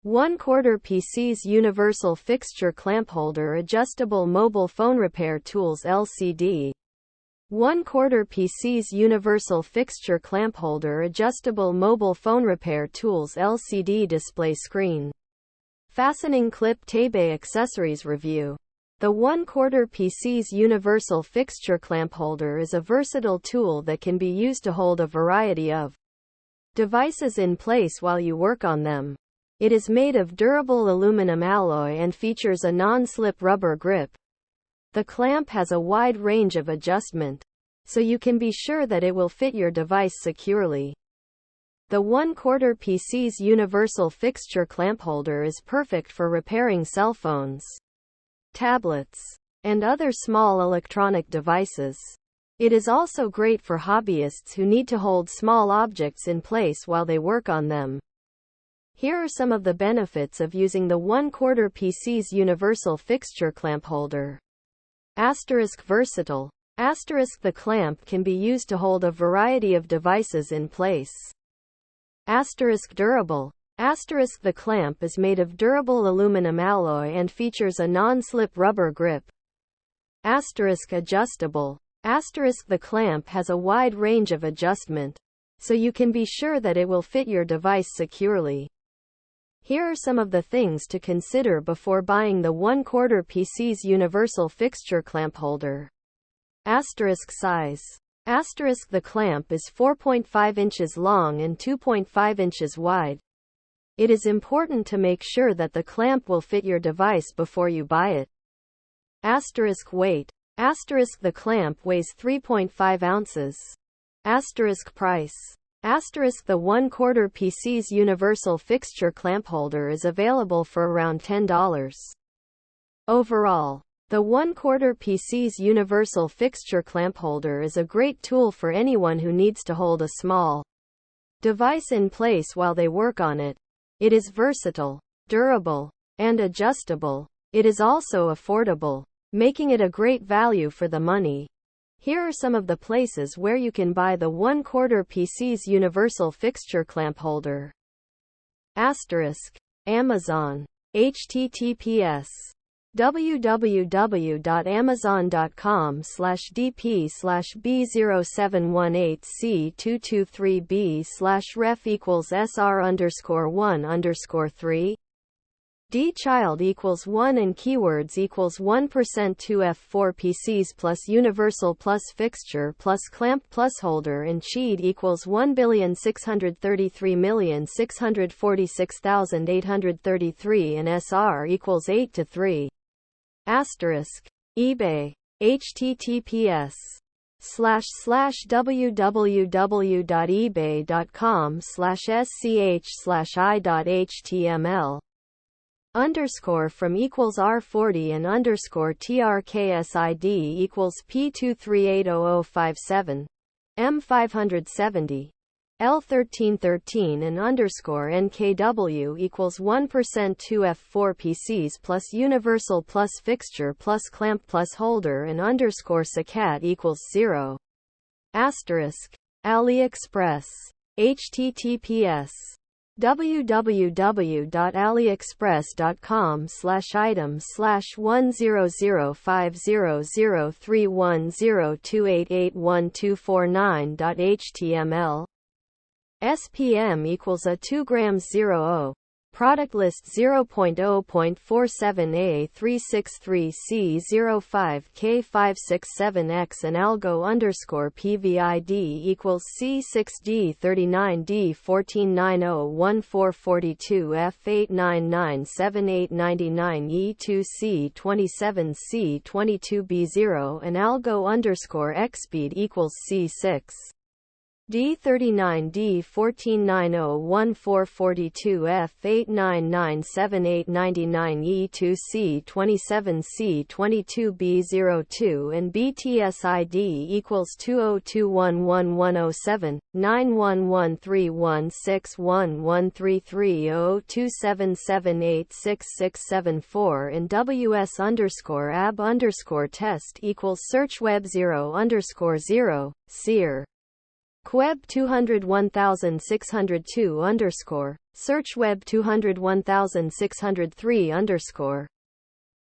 1/4 PC's Universal Fixture Clamp Holder Adjustable Mobile Phone Repair Tools LCD. 1/4 PC's Universal Fixture Clamp Holder Adjustable Mobile Phone Repair Tools LCD Display Screen. Fastening Clip Tabllet Accessories Review. The 1/4 PC's Universal Fixture Clamp Holder is a versatile tool that can be used to hold a variety of devices in place while you work on them. It is made of durable aluminum alloy and features a non-slip rubber grip. The clamp has a wide range of adjustment, so you can be sure that it will fit your device securely. The 1/4 PC's Universal Fixture Clamp Holder is perfect for repairing cell phones, tablets, and other small electronic devices. It is also great for hobbyists who need to hold small objects in place while they work on them. Here are some of the benefits of using the 1/4 PC's Universal Fixture Clamp Holder. Versatile. The clamp can be used to hold a variety of devices in place. Durable. The clamp is made of durable aluminum alloy and features a non-slip rubber grip. Adjustable. The clamp has a wide range of adjustment, so you can be sure that it will fit your device securely. Here are some of the things to consider before buying the 1/4 PC's Universal Fixture Clamp Holder. Size. The clamp is 4.5 inches long and 2.5 inches wide. It is important to make sure that the clamp will fit your device before you buy it. Weight. The clamp weighs 3.5 ounces. Price. The 1/4 PC's Universal Fixture Clamp Holder is available for around $10. Overall, the 1/4 PC's Universal Fixture Clamp Holder is a great tool for anyone who needs to hold a small device in place while they work on it. It is versatile, durable, and adjustable. It is also affordable, making it a great value for the money. Here are some of the places where you can buy the 1/4 PC's Universal Fixture Clamp Holder. Amazon. https www.amazon.com/dp/b071AC2223b/ref=SR_1_3 D-child equals 1 and keywords equals 1% 2F4 PCs plus universal plus fixture plus clamp plus holder and cheat equals 1,633,646,833 and SR equals 8 to 3. eBay. https://www.ebay.com/sch/i.html from equals R40 and _TRKSID equals P2380057 M570 L1313 and _NKW equals 1% 2F4 PCs plus universal plus fixture plus clamp plus holder and _SACAT equals 0. AliExpress. https www.aliexpress.com/items/100500310288124.html SPM equals a 2 grams 00. Product list 0.0.4783633C05K567X and algo_PVID equals C6D39D14442F899789E2C27C22B0 and algo_XSpeed equals C6 D39D14442F899789E2C27C22B02 and BTSID equals 202111107 9113161133027786674 and WS_AB_test equals searchweb0_0 SEER Web 201602 _ search Web 201603 _